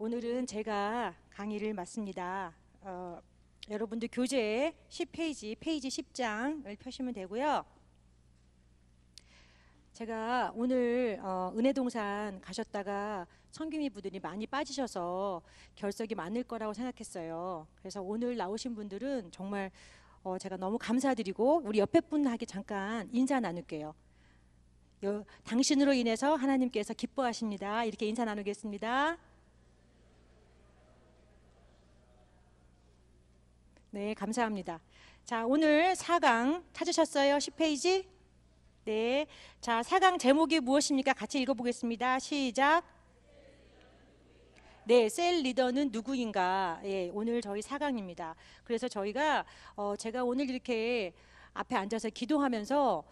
오늘은 제가 강의를 맡습니다. 여러분들 교재 10페이지, 페이지 10장을 펴시면 되고요. 제가 오늘 은혜동산 가셨다가 성김이 분들이 많이 빠지셔서 결석이 많을 거라고 생각했어요. 그래서 오늘 나오신 분들은 정말 제가 너무 감사드리고 우리 옆에 분하게 잠깐 인사 나눌게요. 당신으로 인해서 하나님께서 기뻐하십니다. 이렇게 인사 나누겠습니다. 네, 감사합니다. 자, 오늘 4강 찾으셨어요? 10페이지? 네. 자, 4강 제목이 무엇입니까? 같이 읽어보겠습니다. 시작. 네, 셀 리더는 누구인가? 예, 오늘 저희 4강입니다. 그래서 저희가 제가 오늘 이렇게 앞에 앉아서 기도하면서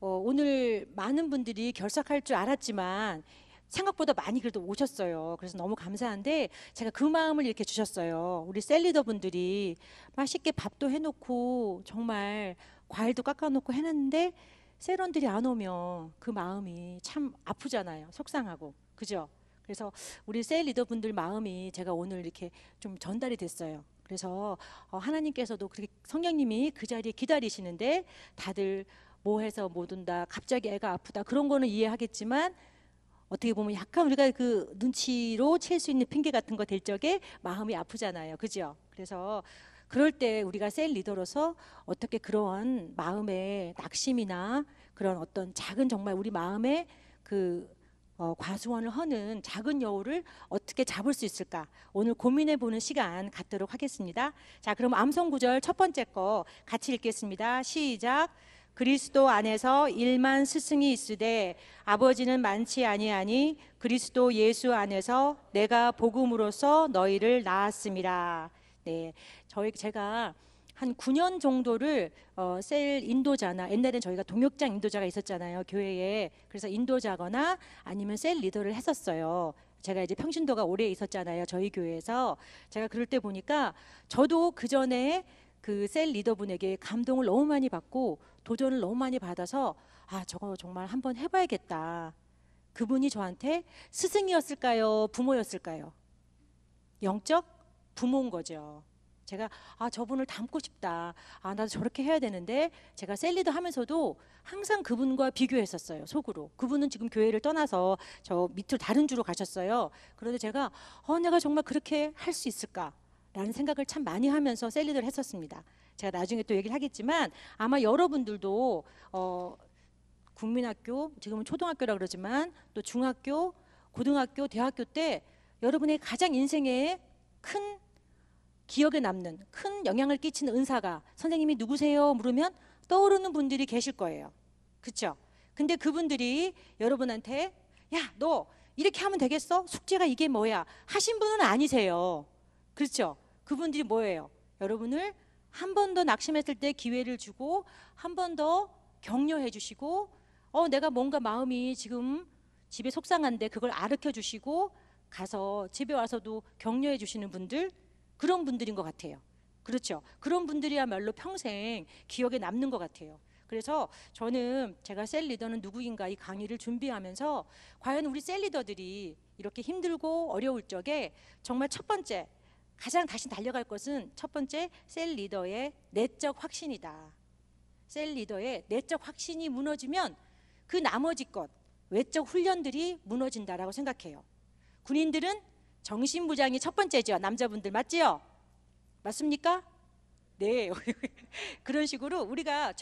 오늘 많은 분들이 결석할 줄 알았지만 생각보다 많이 그래도 오셨어요. 그래서 너무 감사한데 제가 그 마음을 이렇게 주셨어요. 우리 셀리더 분들이 맛있게 밥도 해놓고 정말 과일도 깎아놓고 해놨는데 셀원들이 안 오면 그 마음이 참 아프잖아요. 속상하고. 그죠? 그래서 우리 셀리더 분들 마음이 제가 오늘 이렇게 좀 전달이 됐어요. 그래서 하나님께서도 그렇게 성령님이 그 자리에 기다리시는데 다들 뭐 해서 못 온다, 갑자기 애가 아프다 그런 거는 이해하겠지만 어떻게 보면 약간 우리가 그 눈치로 챌 수 있는 핑계 같은 거 될 적에 마음이 아프잖아요. 그죠? 그래서 그럴 때 우리가 셀 리더로서 어떻게 그런 마음의 낙심이나 그런 어떤 작은 정말 우리 마음의 그 과수원을 허는 작은 여우를 어떻게 잡을 수 있을까? 오늘 고민해 보는 시간 갖도록 하겠습니다. 자, 그럼 암송 구절 첫 번째 거 같이 읽겠습니다. 시작. 그리스도 안에서 일만 스승이 있으되 아버지는 많지 아니하니 그리스도 예수 안에서 내가 복음으로써 너희를 낳았음이라. 네, 제가 한 9년 정도를 셀 인도자나 옛날엔 저희가 동역장 인도자가 있었잖아요, 교회에. 그래서 인도자거나 아니면 셀 리더를 했었어요. 제가 이제 평신도가 오래 있었잖아요, 저희 교회에서. 제가 그럴 때 보니까 저도 그 전에 그 셀 리더분에게 감동을 너무 많이 받고 도전을 너무 많이 받아서 저거 정말 한번 해봐야겠다. 그분이 저한테 스승이었을까요? 부모였을까요? 영적 부모인 거죠. 제가 저분을 닮고 싶다. 나도 저렇게 해야 되는데 제가 셀 리더 하면서도 항상 그분과 비교했었어요, 속으로. 그분은 지금 교회를 떠나서 저 밑으로 다른 주로 가셨어요. 그런데 제가 내가 정말 그렇게 할 수 있을까? 라는 생각을 참 많이 하면서 셀 리더를 했었습니다. 제가 나중에 또 얘기를 하겠지만 아마 여러분들도 국민학교, 지금은 초등학교라 그러지만 또 중학교, 고등학교, 대학교 때 여러분의 가장 인생에 큰 기억에 남는 큰 영향을 끼치는 은사가 선생님이 누구세요? 물으면 떠오르는 분들이 계실 거예요. 그렇죠? 근데 그분들이 여러분한테 야, 너 이렇게 하면 되겠어? 숙제가 이게 뭐야? 하신 분은 아니세요. 그렇죠? 그분들이 뭐예요? 여러분을 한 번 더 낙심했을 때 기회를 주고 한 번 더 격려해 주시고 내가 뭔가 마음이 지금 집에 속상한데 그걸 아르켜 주시고 가서 집에 와서도 격려해 주시는 분들, 그런 분들인 것 같아요. 그렇죠? 그런 분들이야말로 평생 기억에 남는 것 같아요. 그래서 저는 제가 셀 리더는 누구인가 이 강의를 준비하면서 과연 우리 셀 리더들이 이렇게 힘들고 어려울 적에 정말 첫 번째 가장 다시 달려갈 것은 첫 번째 셀 리더의 내적 확신이다. 셀 리더의 내적 확신이 무너지면 그 나머지 것 외적 훈련들이 무너진다라고 생각해요. 군인들은 정신부장이 첫 번째죠. 남자분들 맞지요? 맞습니까? 네. 그런 식으로 우리가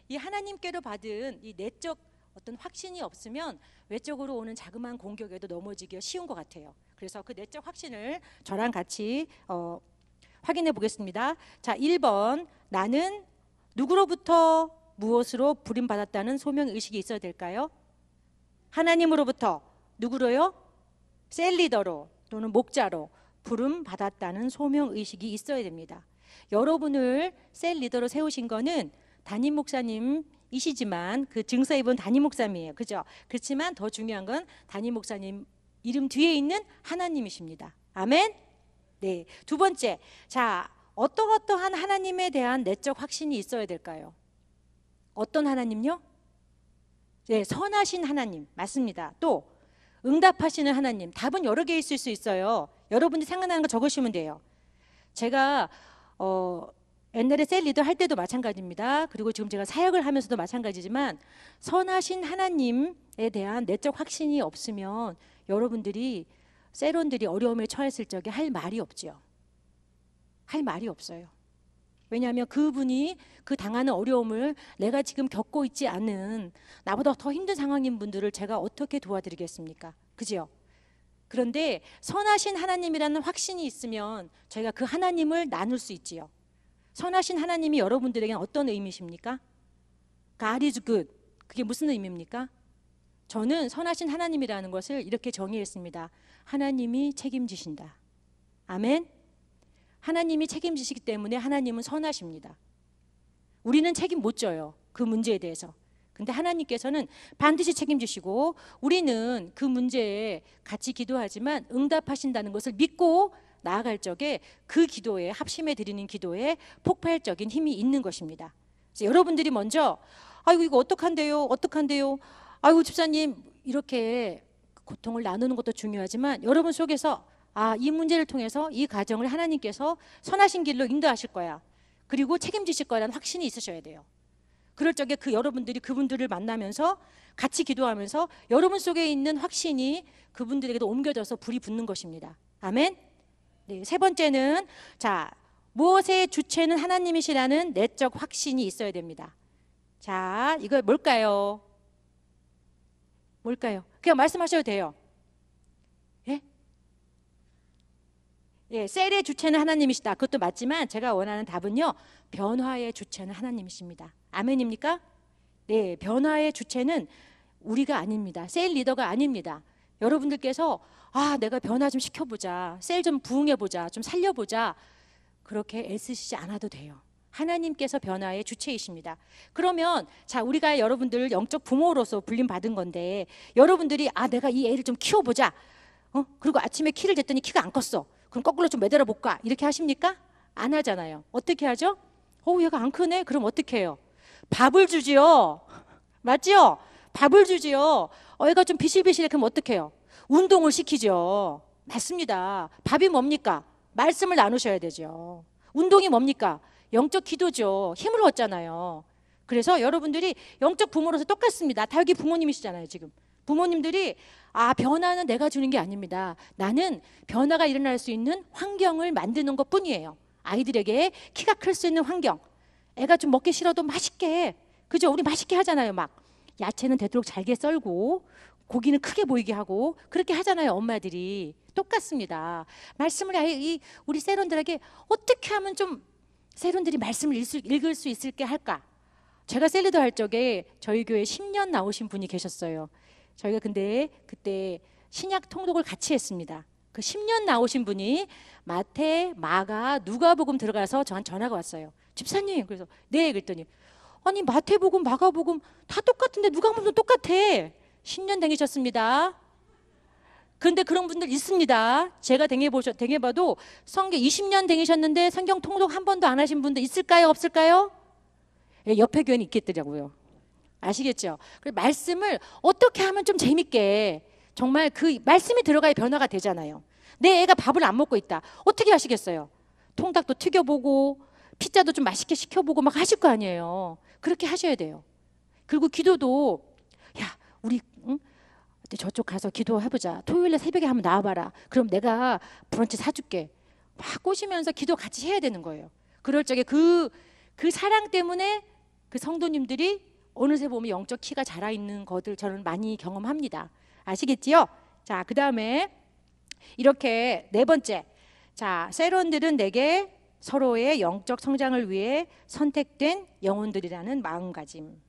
이 하나님께로 받은 이 내적 어떤 확신이 없으면 외적으로 오는 자그마한 공격에도 넘어지기가 쉬운 것 같아요. 그래서 그 내적 확신을 저랑 같이 확인해 보겠습니다. 자, 1번. 나는 누구로부터 무엇으로 부름받았다는 소명의식이 있어야 될까요? 하나님으로부터. 누구로요? 셀 리더로 또는 목자로 부름받았다는 소명의식이 있어야 됩니다. 여러분을 셀 리더로 세우신 거는 담임 목사님이시지만 그 증서 입은 담임 목사님이에요. 그죠? 그렇지만 더 중요한 건 담임 목사님 이름 뒤에 있는 하나님이십니다. 아멘? 네. 두 번째. 자, 어떠한 하나님에 대한 내적 확신이 있어야 될까요? 어떤 하나님요? 네, 선하신 하나님. 맞습니다. 또 응답하시는 하나님. 답은 여러 개 있을 수 있어요. 여러분들이 생각나는 거 적으시면 돼요. 제가 옛날에 셀 리더 할 때도 마찬가지입니다. 그리고 지금 제가 사역을 하면서도 마찬가지지만 선하신 하나님에 대한 내적 확신이 없으면 여러분들이 셀원들이 어려움에 처했을 적에 할 말이 없지요. 할 말이 없어요. 왜냐하면 그분이 그 당하는 어려움을 내가 지금 겪고 있지 않은 나보다 더 힘든 상황인 분들을 제가 어떻게 도와드리겠습니까? 그지요? 그런데 선하신 하나님이라는 확신이 있으면 저희가 그 하나님을 나눌 수 있지요. 선하신 하나님이 여러분들에게는 어떤 의미십니까? God is good. 그게 무슨 의미입니까? 저는 선하신 하나님이라는 것을 이렇게 정의했습니다. 하나님이 책임지신다. 아멘. 하나님이 책임지시기 때문에 하나님은 선하십니다. 우리는 책임 못 져요. 그 문제에 대해서. 근데 하나님께서는 반드시 책임지시고 우리는 그 문제에 같이 기도하지만 응답하신다는 것을 믿고 나아갈 적에 그 기도에 합심해 드리는 기도에 폭발적인 힘이 있는 것입니다. 그래서 여러분들이 먼저 아이고 이거 어떡한데요? 어떡한데요? 아이고 집사님 이렇게 고통을 나누는 것도 중요하지만 여러분 속에서 이 문제를 통해서 이 가정을 하나님께서 선하신 길로 인도하실 거야. 그리고 책임지실 거라는 확신이 있으셔야 돼요. 그럴 적에 여러분들이 그분들을 만나면서 같이 기도하면서 여러분 속에 있는 확신이 그분들에게도 옮겨져서 불이 붙는 것입니다. 아멘. 네, 세 번째는 무엇의 주체는 하나님이시라는 내적 확신이 있어야 됩니다. 자, 이거 뭘까요? 뭘까요? 그냥 말씀하셔도 돼요. 예? 예, 셀의 주체는 하나님이시다. 그것도 맞지만 제가 원하는 답은요. 변화의 주체는 하나님이십니다. 아멘입니까? 네, 변화의 주체는 우리가 아닙니다. 셀 리더가 아닙니다. 여러분들께서 내가 변화 좀 시켜보자. 셀 좀 부응해보자. 좀 살려보자. 그렇게 애쓰시지 않아도 돼요. 하나님께서 변화의 주체이십니다. 그러면 우리가 여러분들 영적 부모로서 불림받은 건데 여러분들이 내가 이 애를 좀 키워보자. 그리고 아침에 키를 쟀더니 키가 안 컸어. 그럼 거꾸로 좀 매달아 볼까? 이렇게 하십니까? 안 하잖아요. 어떻게 하죠? 얘가 안 크네? 그럼 어떻게 해요? 밥을 주지요. 맞죠? 밥을 주지요. 애가 좀 비실비실해. 그럼 어떻게 해요? 운동을 시키죠. 맞습니다. 밥이 뭡니까? 말씀을 나누셔야 되죠. 운동이 뭡니까? 영적 기도죠. 힘을 얻잖아요. 그래서 여러분들이 영적 부모로서 똑같습니다. 다 여기 부모님이시잖아요. 지금 부모님들이 변화는 내가 주는 게 아닙니다. 나는 변화가 일어날 수 있는 환경을 만드는 것뿐이에요. 아이들에게 키가 클 수 있는 환경. 애가 좀 먹기 싫어도 맛있게, 그죠? 우리 맛있게 하잖아요. 막 야채는 되도록 잘게 썰고 고기는 크게 보이게 하고 그렇게 하잖아요. 엄마들이. 똑같습니다. 말씀을 우리 세론들에게 어떻게 하면 좀 세론들이 말씀을 읽을 수 있을게 할까? 제가 셀리더 할 적에 저희 교회에 10년 나오신 분이 계셨어요. 저희가 근데 그때 신약 통독을 같이 했습니다. 그 10년 나오신 분이 마태, 마가, 누가복음 들어가서 저한테 전화가 왔어요. 집사님, 그래서 네, 그랬더니 아니 마태복음, 마가복음 다 똑같은데 누가복음도 똑같아. 10년 다니셨습니다. 그런데 그런 분들 있습니다. 제가 댕해봐도 성경 20년 다니셨는데 성경 통독 한 번도 안 하신 분들 있을까요? 없을까요? 예, 옆에 교회는 있겠더라고요. 아시겠죠? 그래서 말씀을 어떻게 하면 좀 재밌게 정말 그 말씀이 들어가야 변화가 되잖아요. 내 애가 밥을 안 먹고 있다. 어떻게 하시겠어요? 통닭도 튀겨보고 피자도 좀 맛있게 시켜보고 막 하실 거 아니에요. 그렇게 하셔야 돼요. 그리고 기도도 우리 저쪽 가서 기도해보자. 토요일에 새벽에 한번 나와봐라. 그럼 내가 브런치 사줄게. 막 꼬시면서 기도 같이 해야 되는 거예요. 그럴 적에 그 사랑 때문에 그 성도님들이 어느새 보면 영적 키가 자라있는 것들 저는 많이 경험합니다. 아시겠지요? 자, 그 다음에 이렇게 네 번째. 세론들은 내게 서로의 영적 성장을 위해 선택된 영혼들이라는 마음가짐.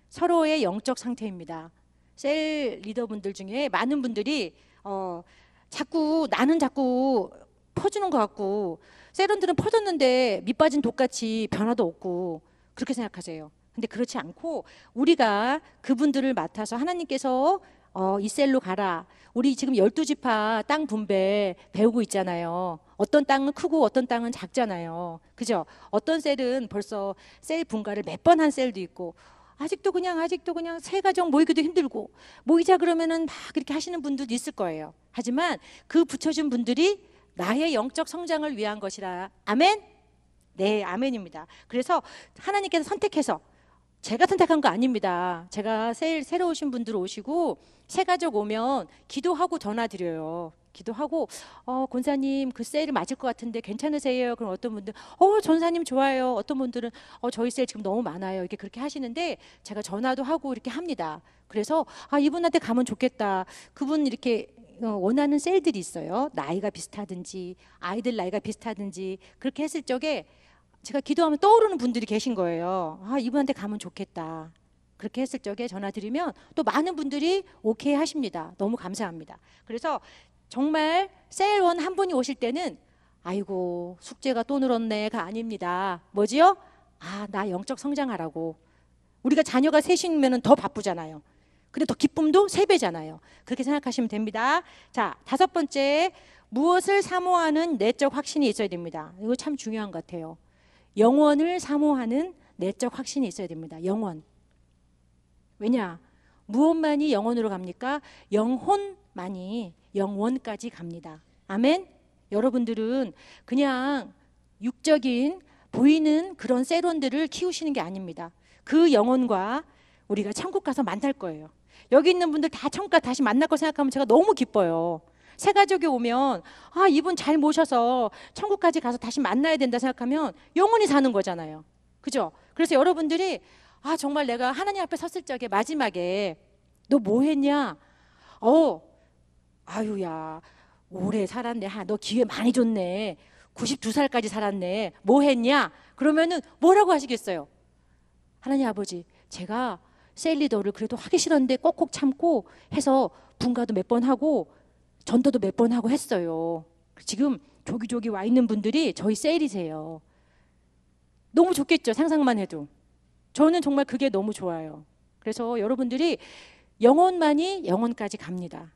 서로의 영적 상태입니다. 셀 리더분들 중에 많은 분들이 나는 자꾸 퍼주는 것 같고 셀원들은 퍼졌는데 밑빠진 독같이 변화도 없고 그렇게 생각하세요. 근데 그렇지 않고 우리가 그분들을 맡아서 하나님께서 이 셀로 가라. 우리 지금 12지파 땅 분배 배우고 있잖아요. 어떤 땅은 크고 어떤 땅은 작잖아요. 그죠? 어떤 셀은 벌써 셀 분가를 몇 번 한 셀도 있고 아직도 그냥 새 가정 모이기도 힘들고 모이자 그러면은 막 그렇게 하시는 분들도 있을 거예요. 하지만 그 붙여준 분들이 나의 영적 성장을 위한 것이라. 아멘? 네, 아멘입니다. 그래서 하나님께서 선택해서, 제가 선택한 거 아닙니다. 제가 새로 오신 분들 오시고 새 가족 오면 기도하고 전화 드려요. 기도하고 권사님 그 세일 맞을 것 같은데 괜찮으세요? 그럼 어떤 분들 전사님 좋아요. 어떤 분들은 저희 세일 지금 너무 많아요. 이렇게 그렇게 하시는데 제가 전화도 하고 이렇게 합니다. 그래서 이분한테 가면 좋겠다. 그분 이렇게 원하는 셀들이 있어요. 나이가 비슷하든지 아이들 나이가 비슷하든지 그렇게 했을 적에 제가 기도하면 떠오르는 분들이 계신 거예요. 이분한테 가면 좋겠다. 그렇게 했을 적에 전화 드리면 또 많은 분들이 오케이 하십니다. 너무 감사합니다. 그래서 정말 셀원 한 분이 오실 때는 아이고 숙제가 또 늘었네가 아닙니다. 뭐지요? 나 영적 성장하라고. 우리가 자녀가 셋이면 더 바쁘잖아요. 근데 더 기쁨도 3배잖아요. 그렇게 생각하시면 됩니다. 자, 5번째, 무엇을 사모하는 내적 확신이 있어야 됩니다. 이거 참 중요한 것 같아요. 영원을 사모하는 내적 확신이 있어야 됩니다. 영원. 왜냐? 무엇만이 영원으로 갑니까? 영혼만이 영원까지 갑니다. 아멘? 여러분들은 그냥 육적인 보이는 그런 셀원들을 키우시는 게 아닙니다. 그 영혼과 우리가 천국 가서 만날 거예요. 여기 있는 분들 다 천국 가서 다시 만날 거 생각하면 제가 너무 기뻐요. 새 가족이 오면 이분 잘 모셔서 천국까지 가서 다시 만나야 된다 생각하면 영원히 사는 거잖아요. 그죠? 그래서 여러분들이 정말 내가 하나님 앞에 섰을 적에 마지막에 너 뭐 했냐? 아유야 오래 살았네. 너 기회 많이 줬네. 92살까지 살았네. 뭐 했냐? 그러면은 뭐라고 하시겠어요? 하나님 아버지, 제가 셀리더를 그래도 하기 싫었는데 꼭꼭 참고 해서 분가도 몇 번 하고 전도도 몇 번 하고 했어요. 지금 조기조기 와 있는 분들이 저희 셀이세요. 너무 좋겠죠? 상상만 해도. 저는 정말 그게 너무 좋아요. 그래서 여러분들이 영혼만이 영혼까지 갑니다.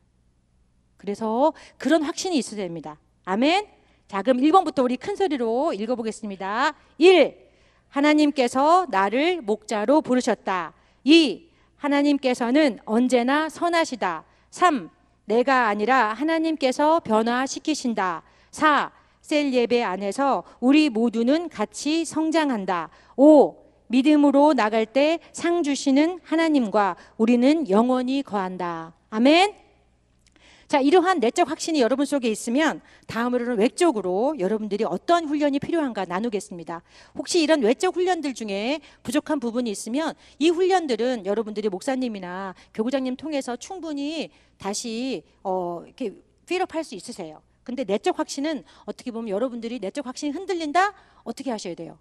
그래서 그런 확신이 있어야 됩니다. 아멘. 자, 그럼 1번부터 우리 큰 소리로 읽어보겠습니다. 1. 하나님께서 나를 목자로 부르셨다. 2. 하나님께서는 언제나 선하시다. 3. 내가 아니라 하나님께서 변화시키신다. 4. 셀 예배 안에서 우리 모두는 같이 성장한다. 5. 믿음으로 나갈 때 상 주시는 하나님과 우리는 영원히 거한다. 아멘. 자, 이러한 내적 확신이 여러분 속에 있으면 다음으로는 외적으로 여러분들이 어떤 훈련이 필요한가 나누겠습니다. 혹시 이런 외적 훈련들 중에 부족한 부분이 있으면 이 훈련들은 여러분들이 목사님이나 교구장님 통해서 충분히 다시 이렇게 필업할 수 있으세요. 근데 내적 확신은 어떻게 보면 여러분들이 내적 확신이 흔들린다? 어떻게 하셔야 돼요?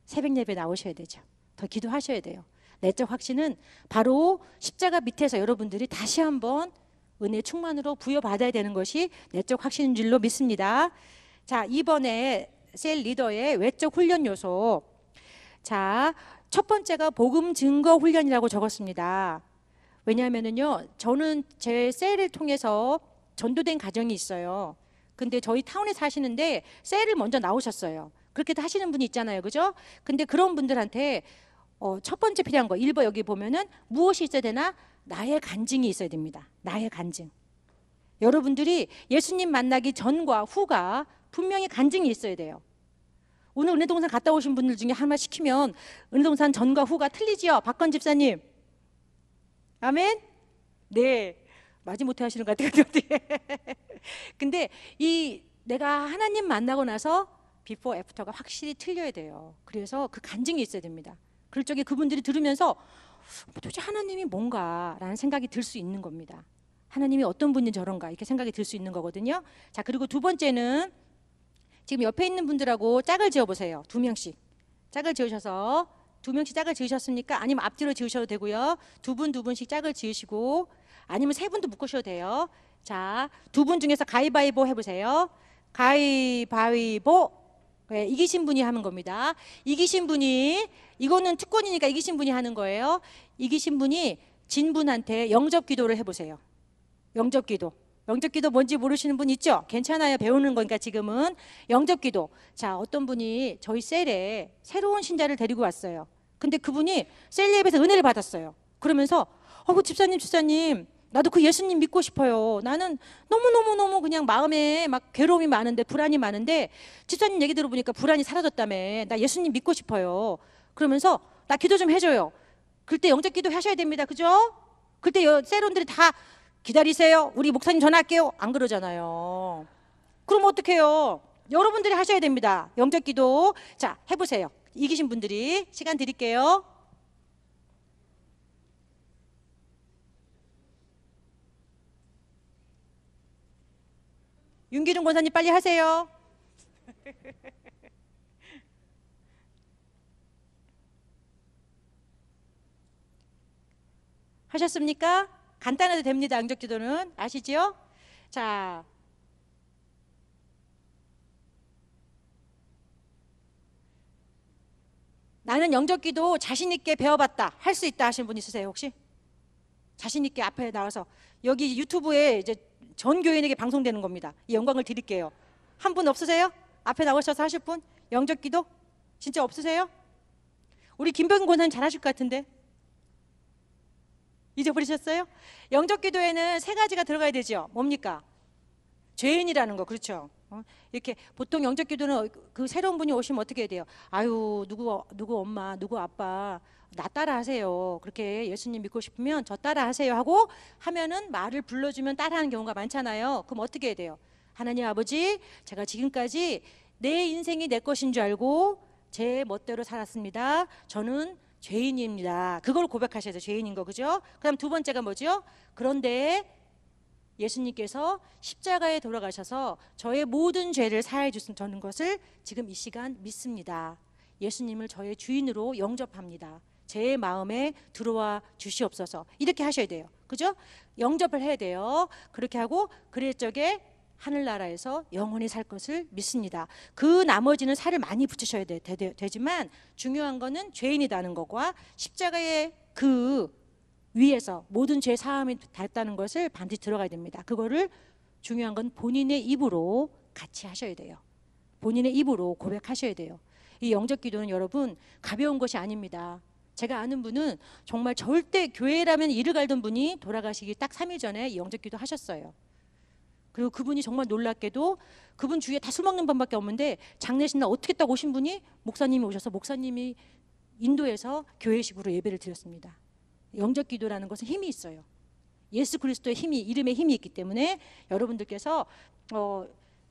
새벽 예배 나오셔야 되죠. 더 기도하셔야 돼요. 내적 확신은 바로 십자가 밑에서 여러분들이 다시 한번 은혜 충만으로 부여받아야 되는 것이 내적 확신인 줄로 믿습니다. 자, 이번에 셀 리더의 외적 훈련 요소. 자, 첫 번째가 복음 증거 훈련이라고 적었습니다. 왜냐하면요, 저는 제 셀을 통해서 전도된 가정이 있어요. 근데 저희 타운에 사시는데 셀을 먼저 나오셨어요. 그렇게도 하시는 분이 있잖아요, 그죠? 근데 그런 분들한테 첫 번째 필요한 거 1번 여기 보면은 무엇이 있어야 되나? 나의 간증이 있어야 됩니다. 나의 간증. 여러분들이 예수님 만나기 전과 후가 분명히 간증이 있어야 돼요. 오늘 은혜동산 갔다 오신 분들 중에 하나 시키면 은혜동산 전과 후가 틀리지요? 박건 집사님. 아멘? 네. 마지못해 하시는 것 같아요. 근데 내가 하나님 만나고 나서 비포 애프터가 확실히 틀려야 돼요. 그래서 그 간증이 있어야 됩니다. 그럴 적에 그분들이 들으면서 도대체 하나님이 뭔가라는 생각이 들 수 있는 겁니다. 하나님이 어떤 분이 저런가 이렇게 생각이 들 수 있는 거거든요. 자, 그리고 두 번째는 지금 옆에 있는 분들하고 짝을 지어보세요. 2명씩 짝을 지으셔서 2명씩 짝을 지으셨습니까? 아니면 앞뒤로 지으셔도 되고요. 두 분씩 짝을 지으시고 아니면 3분도 묶으셔도 돼요. 자, 2분 중에서 가위바위보 해보세요. 가위바위보. 네, 이기신 분이 하는 겁니다. 이기신 분이, 이거는 특권이니까 이기신 분이 하는 거예요. 이기신 분이 진 분한테 영접 기도를 해보세요. 영접 기도. 영접 기도 뭔지 모르시는 분 있죠? 괜찮아요. 배우는 거니까 지금은. 영접 기도. 자, 어떤 분이 저희 셀에 새로운 신자를 데리고 왔어요. 근데 그분이 셀리앱에서 은혜를 받았어요. 그러면서 집사님 나도 그 예수님 믿고 싶어요. 나는 너무너무너무 그냥 마음에 막 괴로움이 많은데 불안이 많은데 집사님 얘기 들어보니까 불안이 사라졌다며. 나 예수님 믿고 싶어요. 그러면서 나 기도 좀 해줘요. 그때 영적 기도 하셔야 됩니다. 그죠? 그때 세론들이 다 기다리세요. 우리 목사님 전화할게요. 안 그러잖아요. 그럼 어떡해요? 여러분들이 하셔야 됩니다. 영적 기도. 자, 해보세요. 이기신 분들이 시간 드릴게요. 윤기중 권사님 빨리 하세요. 하셨습니까? 간단해도 됩니다. 영적 기도는 아시지요? 자, 나는 영적 기도 자신 있게 배워봤다. 할 수 있다 하시는 분 있으세요 혹시? 자신 있게 앞에 나와서 여기 유튜브에 이제 전 교인에게 방송되는 겁니다. 이 영광을 드릴게요. 한 분 없으세요? 앞에 나오셔서 하실 분? 영적 기도? 진짜 없으세요? 우리 김병근 권사님 잘하실 것 같은데 잊어버리셨어요? 영적 기도에는 세 가지가 들어가야 되죠. 뭡니까? 죄인이라는 거. 그렇죠? 이렇게 보통 영적 기도는 그 새로운 분이 오시면 어떻게 해야 돼요? 아유 누구 엄마 누구 아빠 나 따라 하세요. 그렇게 예수님 믿고 싶으면 저 따라 하세요 하고 하면은 말을 불러주면 따라하는 경우가 많잖아요. 그럼 어떻게 해야 돼요? 하나님 아버지, 제가 지금까지 내 인생이 내 것인 줄 알고 제 멋대로 살았습니다. 저는 죄인입니다. 그걸 고백하셔야 돼요. 죄인인 거. 그죠? 그다음 두 번째가 뭐죠? 그런데 예수님께서 십자가에 돌아가셔서 저의 모든 죄를 사해 주시는 것을 지금 이 시간 믿습니다. 예수님을 저의 주인으로 영접합니다. 제 마음에 들어와 주시옵소서. 이렇게 하셔야 돼요. 그죠? 영접을 해야 돼요. 그렇게 하고 그럴 적에 하늘나라에서 영원히 살 것을 믿습니다. 그 나머지는 살을 많이 붙이셔야 되지만 중요한 거는 죄인이라는 것과 십자가의 그 위에서 모든 죄 사함이 닿았다는 것을 반드시 들어가야 됩니다. 그거를 중요한 건 본인의 입으로 같이 하셔야 돼요. 본인의 입으로 고백하셔야 돼요. 이 영적 기도는 여러분 가벼운 것이 아닙니다. 제가 아는 분은 정말 절대 교회라면 이를 갈던 분이 돌아가시기 딱 3일 전에 이 영적 기도 하셨어요. 그리고 그분이 정말 놀랍게도 그분 주위에 다 술 먹는 분밖에 없는데 장례식 날 어떻게 딱 오신 분이 목사님이 오셔서 목사님이 인도에서 교회식으로 예배를 드렸습니다. 영적 기도라는 것은 힘이 있어요. 예수 그리스도의 힘이, 이름의 힘이 있기 때문에 여러분들께서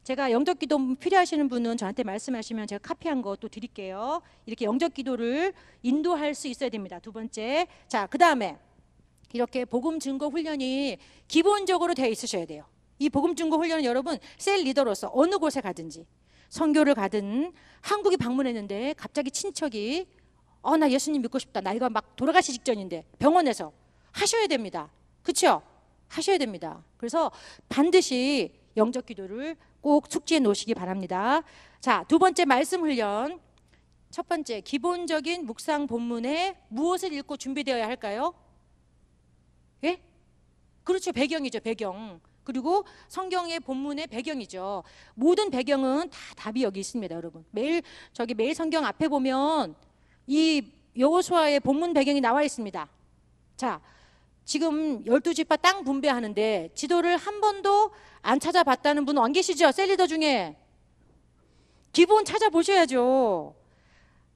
제가 영적 기도 필요하시는 분은 저한테 말씀하시면 제가 카피한 거 또 드릴게요. 이렇게 영적 기도를 인도할 수 있어야 됩니다. 두 번째, 자, 그 다음에 이렇게 복음 증거 훈련이 기본적으로 되어 있으셔야 돼요. 이 복음 증거 훈련은 여러분 셀 리더로서 어느 곳에 가든지 선교를 가든 한국에 방문했는데 갑자기 친척이 나 예수님 믿고 싶다. 나이가 막 돌아가시 직전인데 병원에서 하셔야 됩니다. 그렇죠? 하셔야 됩니다. 그래서 반드시 영적 기도를 꼭 숙지해 놓으시기 바랍니다. 자, 두 번째 말씀 훈련. 첫 번째, 기본적인 묵상 본문에 무엇을 읽고 준비되어야 할까요? 예? 그렇죠. 배경이죠. 배경. 그리고 성경의 본문의 배경이죠. 모든 배경은 다 답이 여기 있습니다, 여러분. 매일 성경 앞에 보면 이 여호수아의 본문 배경이 나와 있습니다. 자, 지금 12지파 땅 분배하는데 지도를 한 번도 안 찾아봤다는 분 안 계시죠? 셀리더 중에. 기본 찾아보셔야죠.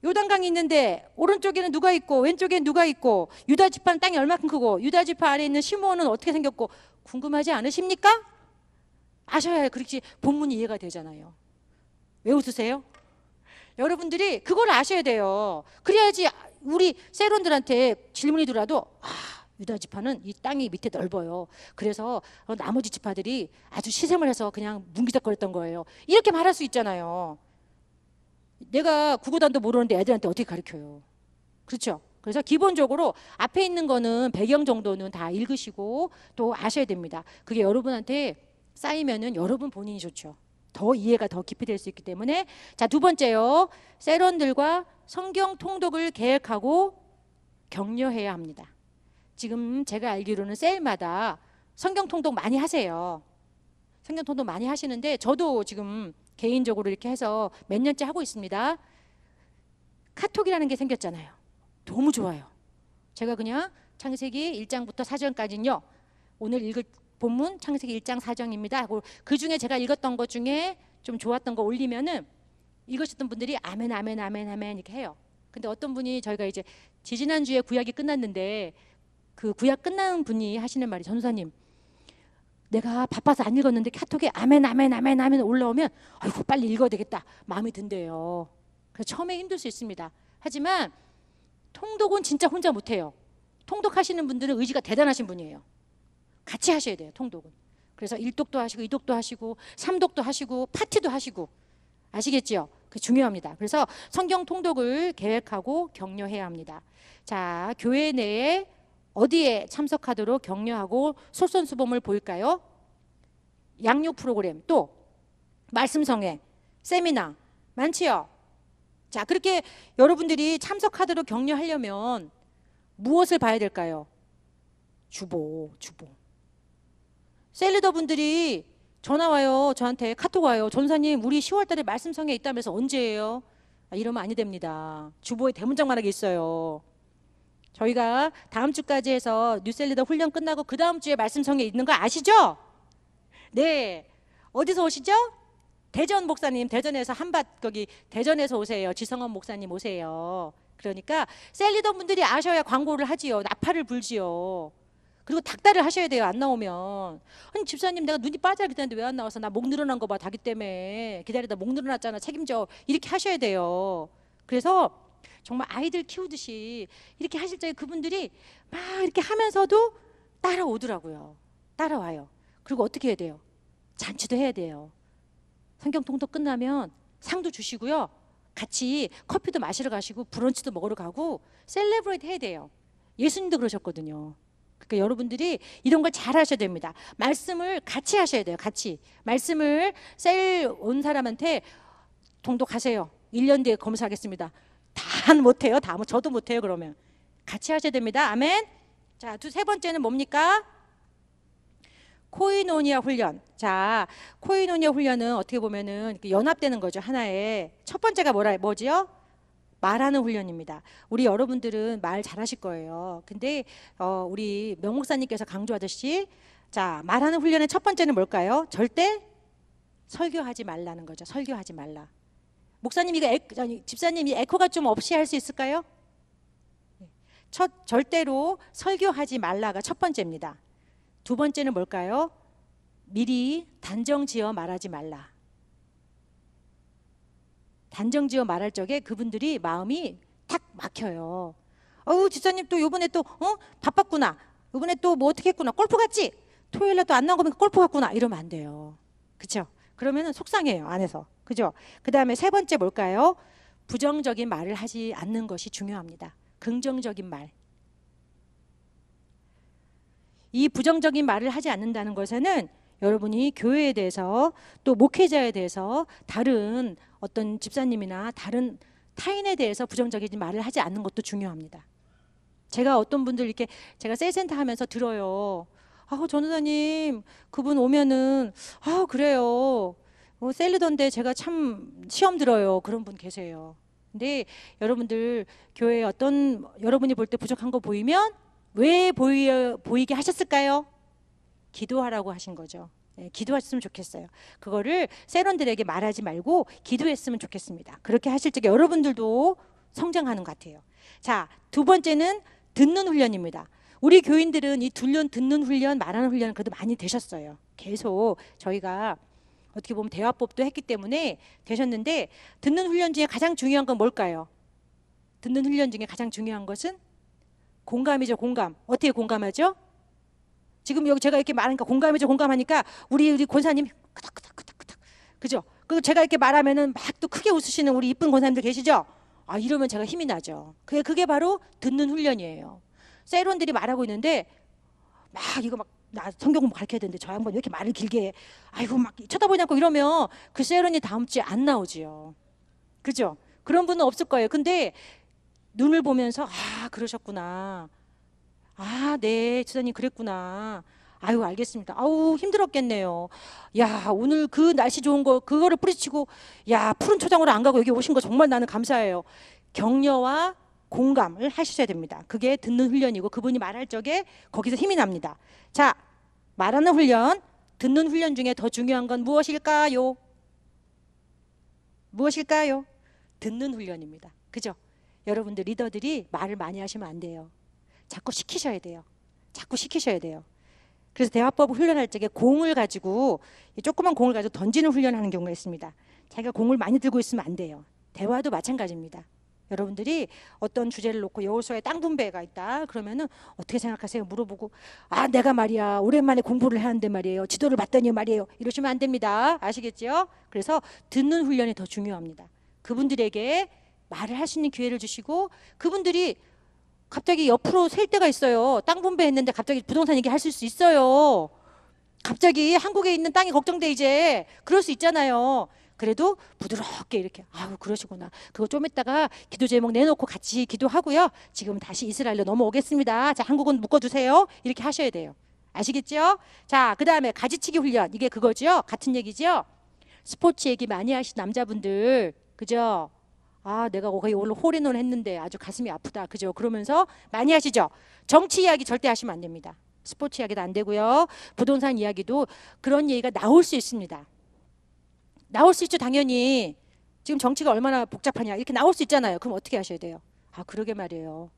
요단강이 있는데 오른쪽에는 누가 있고 왼쪽에는 누가 있고 유다 지파는 땅이 얼마큼 크고 유다 지파 아래에 있는 시므온은 어떻게 생겼고 궁금하지 않으십니까? 아셔야 그렇지 본문이 이해가 되잖아요. 왜 웃으세요? 여러분들이 그걸 아셔야 돼요. 그래야지 우리 세론들한테 질문이 들어도 유다 지파는 이 땅이 밑에 넓어요. 그래서 나머지 지파들이 아주 시샘을 해서 그냥 뭉기적거렸던 거예요. 이렇게 말할 수 있잖아요. 내가 구구단도 모르는데 애들한테 어떻게 가르쳐요? 그렇죠? 그래서 기본적으로 앞에 있는 거는 배경 정도는 다 읽으시고 또 아셔야 됩니다. 그게 여러분한테 쌓이면은 여러분 본인이 좋죠. 더 이해가 더 깊이 될 수 있기 때문에. 자, 두 번째요. 세론들과 성경 통독을 계획하고 격려해야 합니다. 지금 제가 알기로는 셀마다 성경 통독 많이 하세요. 성경 통독 많이 하시는데 저도 지금 개인적으로 이렇게 해서 몇 년째 하고 있습니다. 카톡이라는 게 생겼잖아요. 너무 좋아요. 제가 그냥 창세기 1장부터 4장까지는요. 오늘 읽을 본문 창세기 1장 4장입니다 하고 그 중에 제가 읽었던 것 중에 좀 좋았던 거 올리면은 읽으셨던 분들이 아멘 아멘 아멘 아멘 이렇게 해요. 근데 어떤 분이 저희가 이제 지지난주에 구약이 끝났는데 그 구약 끝나는 분이 하시는 말이 전도사님 내가 바빠서 안 읽었는데 카톡에 아멘 아멘 아멘 아멘 올라오면 아이고 빨리 읽어야 되겠다 마음이 든대요. 그래서 처음에 힘들 수 있습니다. 하지만 통독은 진짜 혼자 못해요. 통독하시는 분들은 의지가 대단하신 분이에요. 같이 하셔야 돼요. 통독은. 그래서 1독도 하시고 2독도 하시고 3독도 하시고 파티도 하시고 아시겠죠? 그 중요합니다. 그래서 성경 통독을 계획하고 격려해야 합니다. 자, 교회 내에 어디에 참석하도록 격려하고 솔선수범을 보일까요? 양육 프로그램, 또 말씀 성회, 세미나 많지요? 자, 그렇게 여러분들이 참석하도록 격려하려면 무엇을 봐야 될까요? 주보. 셀리더 분들이 전화 와요. 저한테 카톡 와요. 전사님 우리 10월 달에 말씀 성회 있다면서 언제예요? 이러면 아니 됩니다. 주보에 대문짝만하게 있어요. 저희가 다음 주까지 해서 뉴셀리더 훈련 끝나고 그 다음 주에 말씀 성회 있는 거 아시죠? 네. 어디서 오시죠? 대전 목사님, 대전에서 한밭 거기 대전에서 오세요. 지성원 목사님 오세요. 그러니까 셀리더 분들이 아셔야 광고를 하지요. 나팔을 불지요. 그리고 닭다를 하셔야 돼요. 안 나오면. 아니 집사님 내가 눈이 빠져야 기다렸는데 왜 안 나와서 나 목 늘어난 거 봐. 닭이 때문에 기다리다 목 늘어났잖아. 책임져. 이렇게 하셔야 돼요. 그래서 정말 아이들 키우듯이 이렇게 하실 적에 그분들이 막 이렇게 하면서도 따라오더라고요. 따라와요. 그리고 어떻게 해야 돼요? 잔치도 해야 돼요. 성경 통독 끝나면 상도 주시고요. 같이 커피도 마시러 가시고 브런치도 먹으러 가고 셀레브레이트 해야 돼요. 예수님도 그러셨거든요. 그러니까 여러분들이 이런 걸 잘 하셔야 됩니다. 말씀을 같이 하셔야 돼요. 같이. 말씀을 셀 온 사람한테 통독하세요. 1년 뒤에 검사하겠습니다. 다 못해요. 저도 못해요. 그러면 같이 하셔야 됩니다. 아멘. 자, 세 번째는 뭡니까? 코이노니아 훈련. 자, 코이노니아 훈련은 어떻게 보면은 연합되는 거죠. 하나의. 첫 번째가 뭐지요? 말하는 훈련입니다. 우리 여러분들은 말 잘하실 거예요. 근데 우리 명 목사님께서 강조하듯이 자, 말하는 훈련의 첫 번째는 뭘까요? 절대 설교하지 말라는 거죠. 설교하지 말라. 목사님 집사님이 에코가 좀 없이 할 수 있을까요? 절대로 설교하지 말라가 첫 번째입니다. 두 번째는 뭘까요? 미리 단정지어 말하지 말라. 단정지어 말할 적에 그분들이 마음이 탁 막혀요. 집사님 또 요번에 또 바빴구나. 요번에 또 뭐 어떻게 했구나. 골프 갔지? 토요일에 또 안 나온 거면 골프 갔구나. 이러면 안 돼요. 그렇죠? 그러면은 속상해요. 안에서. 그죠? 그 다음에 세 번째 뭘까요? 부정적인 말을 하지 않는 것이 중요합니다. 긍정적인 말. 이 부정적인 말을 하지 않는다는 것에는 여러분이 교회에 대해서 또 목회자에 대해서 다른 어떤 집사님이나 다른 타인에 대해서 부정적인 말을 하지 않는 것도 중요합니다. 제가 어떤 분들 이렇게 제가 셀센터 하면서 들어요. 전도사님 그분 오면은 그래요. 셀리던데 제가 참 시험 들어요. 그런 분 계세요. 근데 여러분들 교회에 어떤 여러분이 볼 때 부족한 거 보이면 왜 보이게 하셨을까요? 기도하라고 하신 거죠. 네, 기도하셨으면 좋겠어요. 그거를 세론들에게 말하지 말고 기도했으면 좋겠습니다. 그렇게 하실 적에 여러분들도 성장하는 것 같아요. 자, 두 번째는 듣는 훈련입니다. 우리 교인들은 이 듣는 훈련, 말하는 훈련 그래도 많이 되셨어요. 계속 저희가 어떻게 보면 대화법도 했기 때문에 되셨는데 듣는 훈련 중에 가장 중요한 건 뭘까요? 듣는 훈련 중에 가장 중요한 것은 공감이죠. 공감. 어떻게 공감하죠? 지금 여기 제가 이렇게 말하니까 공감이죠. 공감하니까 우리 권사님 끄덕끄덕끄덕끄덕 그죠? 그리고 제가 이렇게 말하면은 막 또 크게 웃으시는 우리 이쁜 권사님들 계시죠? 이러면 제가 힘이 나죠. 그게 바로 듣는 훈련이에요. 세론들이 말하고 있는데 막 이거 막 나 성경 공부 가르쳐야 되는데 저 양반 왜 이렇게 말을 길게 해? 아이고 막 쳐다보지 않고 이러면 그 세론이 다음 주에 안 나오지요. 그죠? 그런 분은 없을 거예요. 근데 눈을 보면서 그러셨구나. 네, 주사님 그랬구나. 알겠습니다. 힘들었겠네요. 야, 오늘 그 날씨 좋은 거 그거를 뿌리치고 푸른 초장으로 안 가고 여기 오신 거 정말 나는 감사해요. 격려와 공감을 하셔야 됩니다. 그게 듣는 훈련이고 그분이 말할 적에 거기서 힘이 납니다. 자, 말하는 훈련, 듣는 훈련 중에 더 중요한 건 무엇일까요? 무엇일까요? 듣는 훈련입니다. 그죠? 여러분들 리더들이 말을 많이 하시면 안 돼요. 자꾸 시키셔야 돼요. 자꾸 시키셔야 돼요. 그래서 대화법을 훈련할 적에 공을 가지고, 조그만 공을 가지고 던지는 훈련을 하는 경우가 있습니다. 자기가 공을 많이 들고 있으면 안 돼요. 대화도 마찬가지입니다. 여러분들이 어떤 주제를 놓고 여호수아의 땅 분배가 있다 그러면은 어떻게 생각하세요? 물어보고, 아 내가 말이야 오랜만에 공부를 하는데 말이에요, 지도를 봤더니 말이에요, 이러시면 안 됩니다. 아시겠죠? 그래서 듣는 훈련이 더 중요합니다. 그분들에게 말을 할 수 있는 기회를 주시고, 그분들이 갑자기 옆으로 셀 때가 있어요. 땅 분배했는데 갑자기 부동산 얘기할 수 있어요. 갑자기 한국에 있는 땅이 걱정돼 이제. 그럴 수 있잖아요. 그래도 부드럽게 이렇게, 아우 그러시구나, 그거 좀 이따가 기도 제목 내놓고 같이 기도하고요, 지금 다시 이스라엘로 넘어오겠습니다. 자, 한국은 묶어두세요. 이렇게 하셔야 돼요. 아시겠죠? 자, 그 다음에 가지치기 훈련, 이게 그거죠? 같은 얘기죠? 스포츠 얘기 많이 하신 남자분들, 그죠? 아 내가 거기 오늘 홀인원 했는데 아주 가슴이 아프다, 그죠? 그러면서 많이 하시죠? 정치 이야기 절대 하시면 안 됩니다. 스포츠 이야기도 안 되고요, 부동산 이야기도 그런 얘기가 나올 수 있습니다. 나올 수 있죠. 당연히 지금 정치가 얼마나 복잡하냐 이렇게 나올 수 있잖아요. 그럼 어떻게 하셔야 돼요? 아 그러게 말이에요.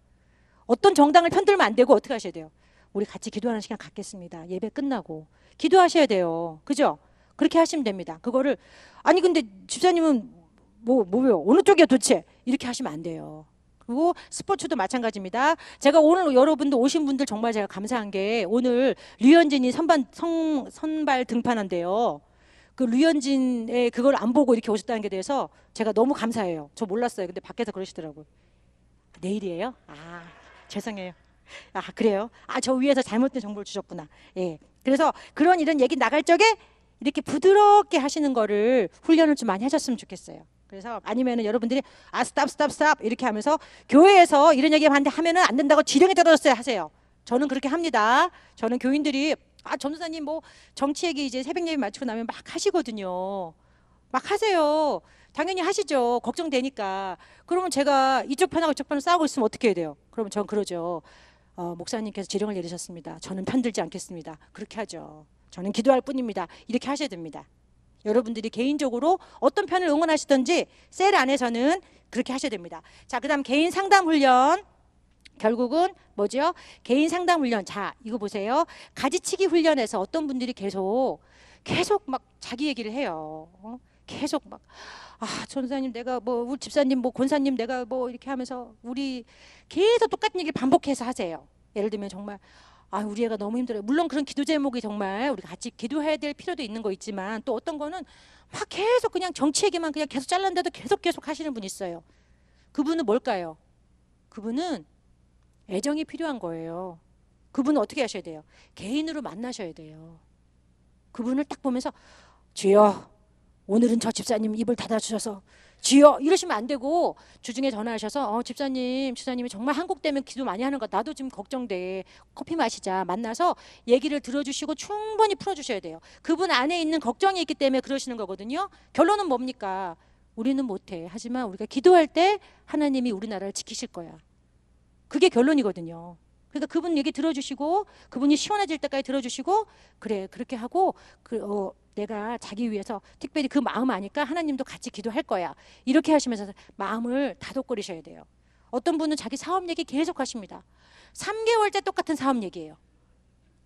어떤 정당을 편들면 안 되고 어떻게 하셔야 돼요? 우리 같이 기도하는 시간 갖겠습니다. 예배 끝나고 기도하셔야 돼요. 그죠? 그렇게 하시면 됩니다. 그거를 아니 근데 집사님은 뭐요? 어느 쪽이야 도대체? 이렇게 하시면 안 돼요. 그리고 스포츠도 마찬가지입니다. 제가 오늘 여러분들 오신 분들 정말 제가 감사한 게, 오늘 류현진이 선발 등판한대요. 그 류현진의 그걸 안 보고 이렇게 오셨다는 게 대해서 제가 너무 감사해요. 저 몰랐어요. 근데 밖에서 그러시더라고요. 내일이에요? 아 죄송해요. 아 그래요? 아 저 위에서 잘못된 정보를 주셨구나. 예. 그래서 그런 이런 얘기 나갈 적에 이렇게 부드럽게 하시는 거를 훈련을 좀 많이 하셨으면 좋겠어요. 그래서 아니면은 여러분들이 아 스탑 이렇게 하면서 교회에서 이런 얘기 하면은 안 된다고 지령이 떨어졌어요 하세요. 저는 그렇게 합니다. 저는 교인들이 아 전도사님 뭐 정치 얘기 이제 새벽 예배 마치고 나면 막 하시거든요. 막 하세요. 당연히 하시죠. 걱정되니까. 그러면 제가 이쪽 편하고 이쪽 편을 싸우고 있으면 어떻게 해야 돼요? 그러면 전 그러죠. 목사님께서 지령을 내리셨습니다. 저는 편들지 않겠습니다. 그렇게 하죠. 저는 기도할 뿐입니다. 이렇게 하셔야 됩니다. 여러분들이 개인적으로 어떤 편을 응원하시든지 셀 안에서는 그렇게 하셔야 됩니다. 자, 그 다음 개인 상담 훈련. 결국은 뭐죠? 개인 상담 훈련. 자, 이거 보세요. 가지치기 훈련에서 어떤 분들이 계속 막 자기 얘기를 해요. 계속 막 아, 전사님 내가 뭐 우리 집사님 뭐 권사님 내가 뭐 이렇게 하면서 우리 계속 똑같은 얘기를 반복해서 하세요. 예를 들면 정말 아, 우리 애가 너무 힘들어요. 물론 그런 기도 제목이 정말 우리가 같이 기도해야 될 필요도 있는 거 있지만, 또 어떤 거는 막 계속 그냥 정치 얘기만 그냥 계속 잘랐는데도 계속 하시는 분이 있어요. 그분은 뭘까요? 그분은 애정이 필요한 거예요. 그분은 어떻게 하셔야 돼요? 개인으로 만나셔야 돼요. 그분을 딱 보면서 주여 오늘은 저 집사님 입을 닫아주셔서 주여 이러시면 안 되고, 주중에 전화하셔서 집사님이 정말 한국 되면 기도 많이 하는 거 나도 지금 걱정돼, 커피 마시자, 만나서 얘기를 들어주시고 충분히 풀어주셔야 돼요. 그분 안에 있는 걱정이 있기 때문에 그러시는 거거든요. 결론은 뭡니까? 우리는 못해. 하지만 우리가 기도할 때 하나님이 우리나라를 지키실 거야. 그게 결론이거든요. 그러니까 그분 얘기 들어주시고 그분이 시원해질 때까지 들어주시고, 그래 그렇게 하고 내가 자기 위해서 특별히 그 마음 아니까 하나님도 같이 기도할 거야, 이렇게 하시면서 마음을 다독거리셔야 돼요. 어떤 분은 자기 사업 얘기 계속 하십니다. 3개월째 똑같은 사업 얘기예요.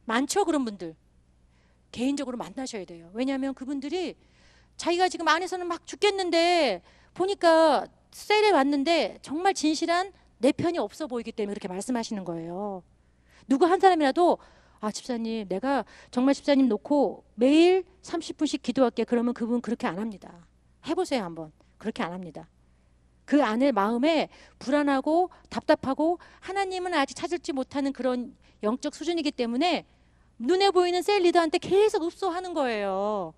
많죠 그런 분들. 개인적으로 만나셔야 돼요. 왜냐하면 그분들이 자기가 지금 안에서는 막 죽겠는데 보니까 셀에 왔는데 정말 진실한 내 편이 없어 보이기 때문에 그렇게 말씀하시는 거예요. 누구 한 사람이라도 아 집사님 내가 정말 집사님 놓고 매일 30분씩 기도할게, 그러면 그분 그렇게 안 합니다. 해보세요 한번. 그렇게 안 합니다. 그 안에 마음에 불안하고 답답하고 하나님은 아직 찾을지 못하는 그런 영적 수준이기 때문에 눈에 보이는 셀 리더한테 계속 읍소하는 거예요.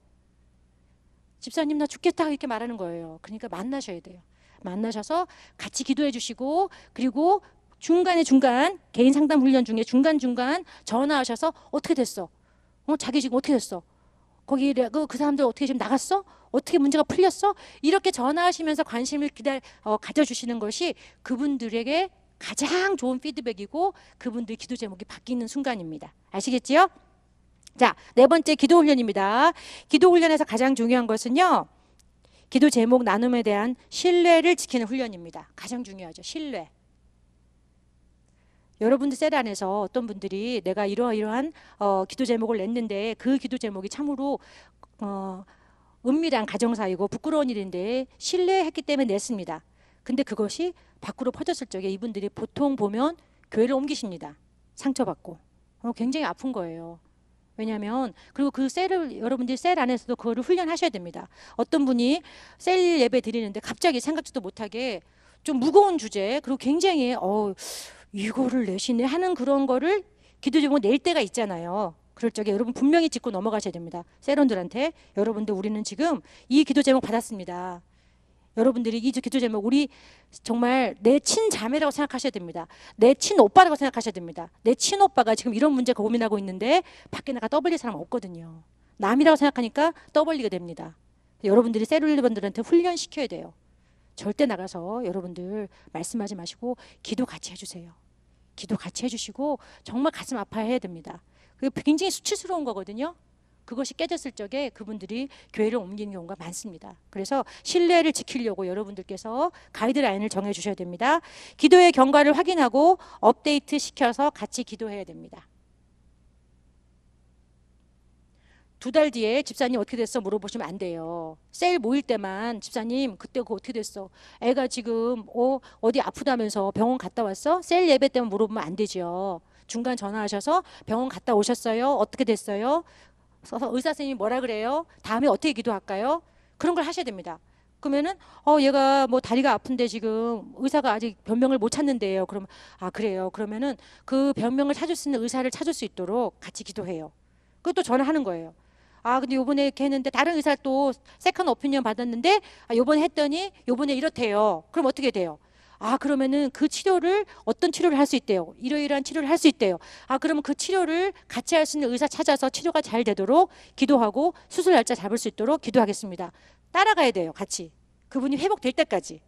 집사님 나 죽겠다 이렇게 말하는 거예요. 그러니까 만나셔야 돼요. 만나셔서 같이 기도해 주시고, 그리고 중간 개인 상담 훈련 중에 중간중간 전화하셔서 어떻게 됐어? 자기 지금 어떻게 됐어? 거기 그 사람들 어떻게 지금 나갔어? 어떻게 문제가 풀렸어? 이렇게 전화하시면서 관심을 가져주시는 것이 그분들에게 가장 좋은 피드백이고 그분들의 기도 제목이 바뀌는 순간입니다. 아시겠지요? 자, 네 번째 기도 훈련입니다. 기도 훈련에서 가장 중요한 것은요, 기도 제목 나눔에 대한 신뢰를 지키는 훈련입니다. 가장 중요하죠. 신뢰. 여러분들 셀 안에서 어떤 분들이 내가 이러이러한 기도 제목을 냈는데 그 기도 제목이 참으로 은밀한 가정사이고 부끄러운 일인데 신뢰했기 때문에 냈습니다. 근데 그것이 밖으로 퍼졌을 적에 이분들이 보통 보면 교회를 옮기십니다. 상처받고. 굉장히 아픈 거예요. 왜냐하면 그리고 그 셀을 여러분들이 셀 안에서도 그거를 훈련하셔야 됩니다. 어떤 분이 셀 예배 드리는데 갑자기 생각지도 못하게 좀 무거운 주제 그리고 굉장히 이거를 내시네 하는 그런 거를 기도 제목 낼 때가 있잖아요. 그럴 적에 여러분 분명히 짚고 넘어가셔야 됩니다. 셀원들한테 여러분들 우리는 지금 이 기도 제목 받았습니다. 여러분들이 이 기도 제목 우리 정말 내 친자매라고 생각하셔야 됩니다. 내 친오빠라고 생각하셔야 됩니다. 내 친오빠가 지금 이런 문제 고민하고 있는데 밖에 나가 떠벌릴 사람 없거든요. 남이라고 생각하니까 떠벌리게 됩니다. 여러분들이 셀원들한테 훈련시켜야 돼요. 절대 나가서 여러분들 말씀하지 마시고 기도 같이 해주세요. 기도 같이 해주시고 정말 가슴 아파해야 됩니다. 그게 굉장히 수치스러운 거거든요. 그것이 깨졌을 적에 그분들이 교회를 옮기는 경우가 많습니다. 그래서 신뢰를 지키려고 여러분들께서 가이드라인을 정해주셔야 됩니다. 기도의 경과를 확인하고 업데이트 시켜서 같이 기도해야 됩니다. 2달 뒤에 집사님 어떻게 됐어 물어보시면 안 돼요. 셀 모일 때만 집사님 그때 그거 어떻게 됐어? 애가 지금 어디 아프다면서 병원 갔다 왔어? 셀 예배 때문에 물어보면 안 되죠. 중간 전화하셔서 병원 갔다 오셨어요? 어떻게 됐어요? 의사 선생님이 뭐라 그래요? 다음에 어떻게 기도할까요? 그런 걸 하셔야 됩니다. 그러면은 얘가 뭐 다리가 아픈데 지금 의사가 아직 변명을 못 찾는데요. 그러면 그래요. 그러면은 그 변명을 찾을 수 있는 의사를 찾을 수 있도록 같이 기도해요. 그것도 전화하는 거예요. 근데 요번에 이렇게 했는데 다른 의사 또 세컨 오피니언 받았는데 요번에 했더니 요번에 이렇대요. 그럼 어떻게 돼요? 그러면은 그 치료를 어떤 치료를 할 수 있대요. 이러이러한 치료를 할 수 있대요. 그러면 그 치료를 같이 할 수 있는 의사 찾아서 치료가 잘 되도록 기도하고 수술 날짜 잡을 수 있도록 기도하겠습니다. 따라가야 돼요. 같이. 그분이 회복될 때까지.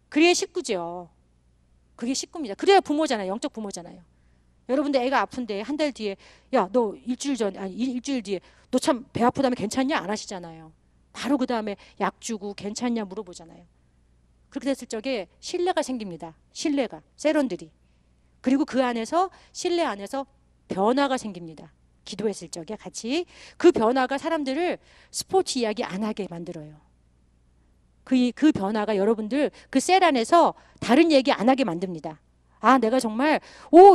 그래야 식구죠. 그게 식구입니다. 그래야 부모잖아요. 영적 부모잖아요. 여러분들 애가 아픈데 한 달 뒤에 야 너 일주일 뒤에 너 참 배 아프다면 괜찮냐 안 하시잖아요. 바로 그 다음에 약 주고 괜찮냐 물어보잖아요. 그렇게 됐을 적에 신뢰가 생깁니다. 신뢰가 셀원들이. 그리고 그 안에서 신뢰 안에서 변화가 생깁니다. 기도했을 적에 같이 그 변화가 사람들을 스포츠 이야기 안 하게 만들어요. 그 변화가 여러분들 그 셀 안에서 다른 얘기 안 하게 만듭니다. 내가 정말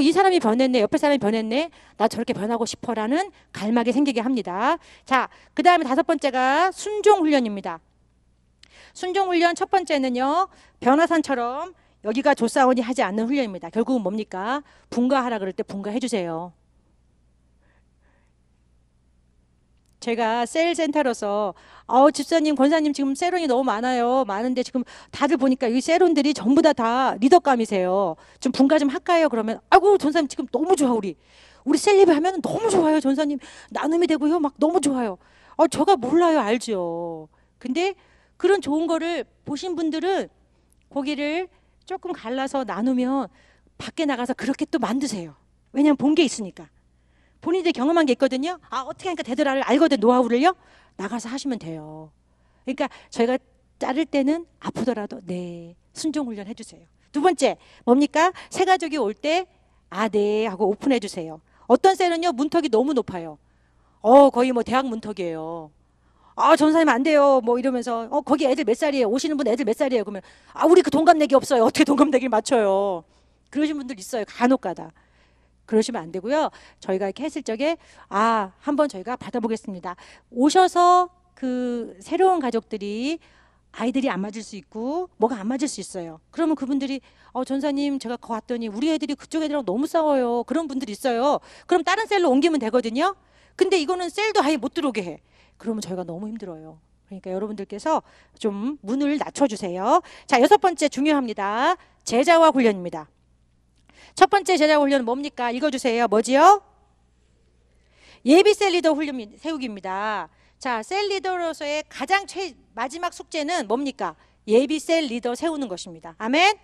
이 사람이 변했네. 옆에 사람이 변했네. 나 저렇게 변하고 싶어라는 갈망이 생기게 합니다. 자, 그 다음에 5번째가 순종 훈련입니다. 순종 훈련 첫 번째는요. 변화산처럼 여기가 조사원이 하지 않는 훈련입니다. 결국은 뭡니까? 분가하라 그럴 때 분가해 주세요. 제가 셀 센터로서 집사님, 권사님 지금 셀원이 너무 많아요. 많은데 지금 다들 보니까 이 셀원들이 전부 다 리더감이세요. 좀 분가 좀 할까요? 그러면 아이고 전사님 지금 너무 좋아 우리 셀 예배 하면 너무 좋아요. 전사님 나눔이 되고요. 막 너무 좋아요. 저가 몰라요. 알죠. 근데 그런 좋은 거를 보신 분들은 고기를 조금 갈라서 나누면 밖에 나가서 그렇게 또 만드세요. 왜냐하면 본 게 있으니까. 본인들이 경험한 게 있거든요. 어떻게 하니까 되더라를 알거든. 노하우를요. 나가서 하시면 돼요. 그러니까 저희가 자를 때는 아프더라도 네 순종 훈련 해주세요. 2번째 뭡니까? 새 가족이 올 때 네 하고 오픈해 주세요. 어떤 셀은요 문턱이 너무 높아요. 거의 뭐 대학 문턱이에요. 전사님 안 돼요. 뭐 이러면서 거기 애들 몇 살이에요? 오시는 분 애들 몇 살이에요? 그러면 우리 그 동갑내기 없어요. 어떻게 동갑내기를 맞춰요? 그러신 분들 있어요. 간혹가다. 그러시면 안 되고요. 저희가 이렇게 했을 적에 한번 저희가 받아보겠습니다. 오셔서 그 새로운 가족들이 아이들이 안 맞을 수 있고 뭐가 안 맞을 수 있어요. 그러면 그분들이 전사님 제가 왔더니 우리 애들이 그쪽 애들하고 너무 싸워요. 그런 분들이 있어요. 그럼 다른 셀로 옮기면 되거든요. 근데 이거는 셀도 아예 못 들어오게 해. 그러면 저희가 너무 힘들어요. 그러니까 여러분들께서 좀 문을 낮춰주세요. 자, 6번째 중요합니다. 제자화 훈련입니다. 첫 번째 제자 훈련은 뭡니까? 읽어주세요. 뭐지요? 예비 셀 리더 훈련 세우기입니다. 자, 셀 리더로서의 가장 마지막 숙제는 뭡니까? 예비 셀 리더 세우는 것입니다. 아멘?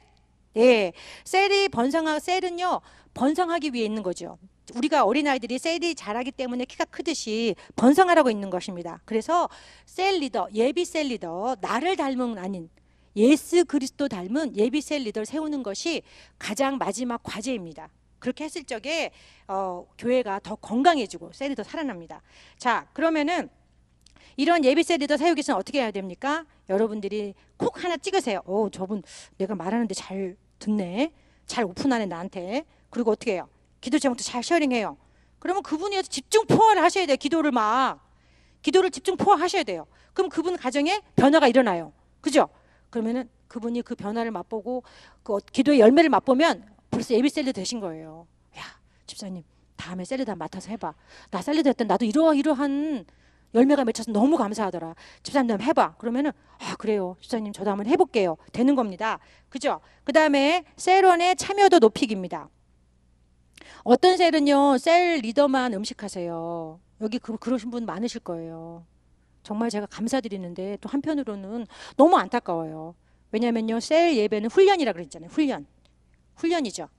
예. 셀은요, 번성하기 위해 있는 거죠. 우리가 어린아이들이 셀이 자라기 때문에 키가 크듯이 번성하라고 있는 것입니다. 그래서 셀 리더, 예비 셀 리더, 나를 닮은 아닌 예수 그리스도 닮은 예비 셀 리더를 세우는 것이 가장 마지막 과제입니다. 그렇게 했을 적에 교회가 더 건강해지고 셀이 더 살아납니다. 자, 그러면은 이런 예비 셀 리더 세우기 위해서는 어떻게 해야 됩니까? 여러분들이 콕 하나 찍으세요. 저분 내가 말하는데 잘 듣네. 잘 오픈하네 나한테. 그리고 어떻게 해요? 기도 제목도 잘 쉐어링해요. 그러면 그분이 집중 포화를 하셔야 돼요. 기도를 집중 포화하셔야 돼요. 그럼 그분 가정에 변화가 일어나요. 그죠? 그러면은 그분이 그 변화를 맛보고 그 기도의 열매를 맛보면 벌써 예비 셀 리더 되신 거예요. 야, 집사님 다음에 셀 리더 맡아서 해봐. 나 셀 리더 했더니 나도 이러한 열매가 맺혀서 너무 감사하더라. 집사님 한번 해봐. 그러면은 그래요. 집사님 저도 한번 해볼게요. 되는 겁니다. 그죠? 그 다음에 셀원의 참여도 높이기입니다. 어떤 셀은요, 셀 리더만 음식하세요. 여기 그러신 분 많으실 거예요. 정말 제가 감사드리는데 또 한편으로는 너무 안타까워요. 왜냐면요, 셀 예배는 훈련이라 그랬잖아요. 훈련이죠.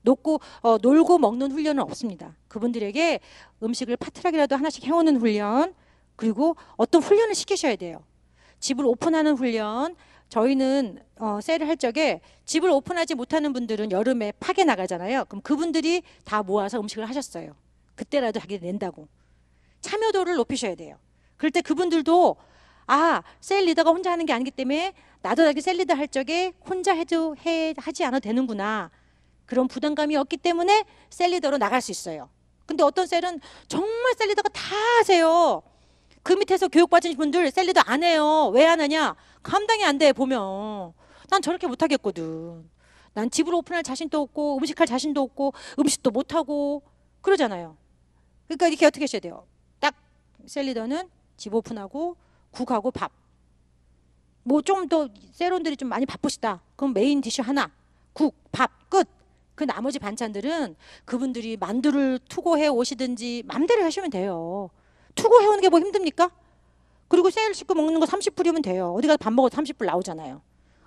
놀고 먹는 훈련은 없습니다. 그분들에게 음식을 파트락이라도 하나씩 해오는 훈련, 그리고 어떤 훈련을 시키셔야 돼요. 집을 오픈하는 훈련. 저희는 셀을 할 적에 집을 오픈하지 못하는 분들은 여름에 파게 나가잖아요. 그럼 그분들이 다 모아서 음식을 하셨어요. 그때라도 자기 낸다고. 참여도를 높이셔야 돼요. 그럴 때 그분들도 셀 리더가 혼자 하는 게 아니기 때문에 나도 자기 셀 리더 할 적에 혼자 하지 않아도 되는구나. 그런 부담감이 없기 때문에 셀 리더로 나갈 수 있어요. 근데 어떤 셀은 정말 셀 리더가 다 하세요. 그 밑에서 교육받은 분들 셀 리더 안 해요. 왜 안 하냐? 감당이 안 돼, 보면. 난 저렇게 못 하겠거든. 난 집을 오픈할 자신도 없고 음식할 자신도 없고 음식도 못 하고 그러잖아요. 그러니까 이렇게 어떻게 하셔야 돼요? 딱 셀 리더는 집 오픈하고 국하고 밥. 뭐 좀 더 셀원들이 좀 많이 바쁘시다. 그럼 메인 디쉬 하나, 국, 밥, 끝. 그 나머지 반찬들은 그분들이 만두를 투고해 오시든지 맘대로 하시면 돼요. 투고해 오는 게 뭐 힘듭니까? 그리고 셀 식구 먹는 거 30불이면 돼요. 어디 가서 밥 먹어도 30불 나오잖아요.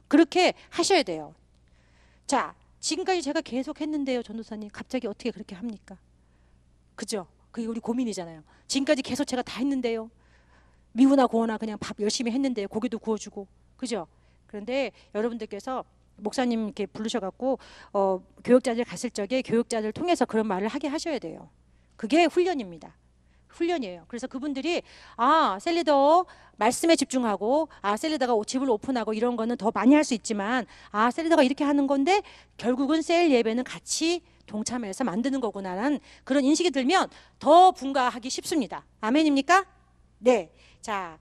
그렇게 하셔야 돼요. 자, 지금까지 제가 계속 했는데요, 전도사님. 갑자기 어떻게 그렇게 합니까? 그죠? 그게 우리 고민이잖아요. 지금까지 계속 제가 다 했는데요. 미우나 고우나 그냥 밥 열심히 했는데요. 고기도 구워주고. 그죠? 그런데 여러분들께서 목사님 이렇게 부르셔갖고 교육자들 갔을 적에 교육자들 통해서 그런 말을 하게 하셔야 돼요. 그게 훈련입니다. 훈련이에요. 그래서 그분들이 셀 리더 말씀에 집중하고 셀 리더가 집을 오픈하고 이런 거는 더 많이 할 수 있지만 셀 리더가 이렇게 하는 건데 결국은 셀 예배는 같이 동참해서 만드는 거구나라는 그런 인식이 들면 더 분가하기 쉽습니다. 아멘입니까? 네. 자,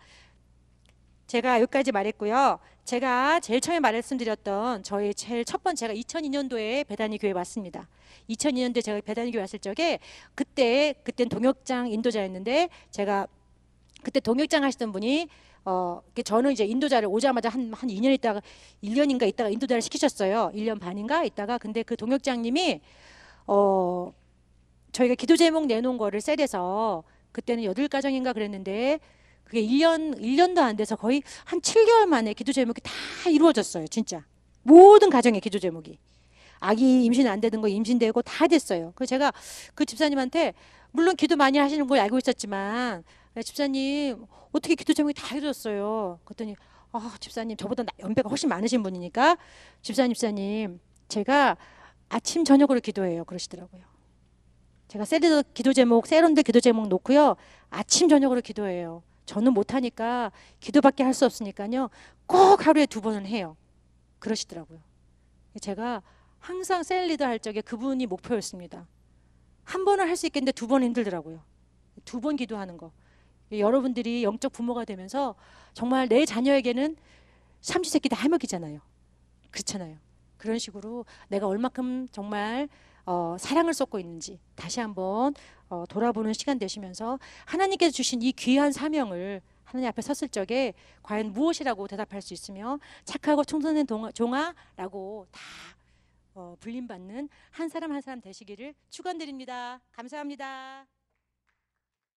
제가 여기까지 말했고요. 제가 제일 처음에 말씀드렸던 저의 제일 첫 번째가 2002년도에 베다니 교회 왔습니다. 2002년도에 제가 베다니 교회 왔을 적에 그땐 동역장 인도자였는데 제가 그때 동역장 하시던 분이 저는 이제 인도자를 오자마자 한 2년 있다가 1년인가 있다가 인도자를 시키셨어요. 1년 반인가 있다가 근데 그 동역장님이 저희가 기도 제목 내놓은 거를 셀에서 그때는 8가정인가 그랬는데 그게 1년도 안 돼서 거의 한 7개월 만에 기도 제목이 다 이루어졌어요. 진짜 모든 가정의 기도 제목이 아기 임신 안 되는 거 임신되고 다 됐어요. 그래서 제가 그 집사님한테 물론 기도 많이 하시는 걸 알고 있었지만 집사님 어떻게 기도 제목이 다 이루어졌어요. 그랬더니 집사님 저보다 연배가 훨씬 많으신 분이니까 집사님 제가 아침 저녁으로 기도해요 그러시더라고요. 제가 셀리더 기도 제목 셀원들 기도 제목 놓고요 아침 저녁으로 기도해요. 저는 못하니까 기도밖에 할 수 없으니까요 꼭 하루에 2번은 해요 그러시더라고요. 제가 항상 셀 리더 할 적에 그분이 목표였습니다. 한 번은 할 수 있겠는데 2번 힘들더라고요. 2번 기도하는 거. 여러분들이 영적 부모가 되면서 정말 내 자녀에게는 삼시세끼 다 해먹이잖아요. 그렇잖아요. 그런 식으로 내가 얼마큼 정말 사랑을 쏟고 있는지 다시 한번 돌아보는 시간 되시면서 하나님께서 주신 이 귀한 사명을 하나님 앞에 섰을 적에 과연 무엇이라고 대답할 수 있으며 착하고 청소년 종아라고 다 불림받는 한 사람 한 사람 되시기를 축원드립니다. 감사합니다.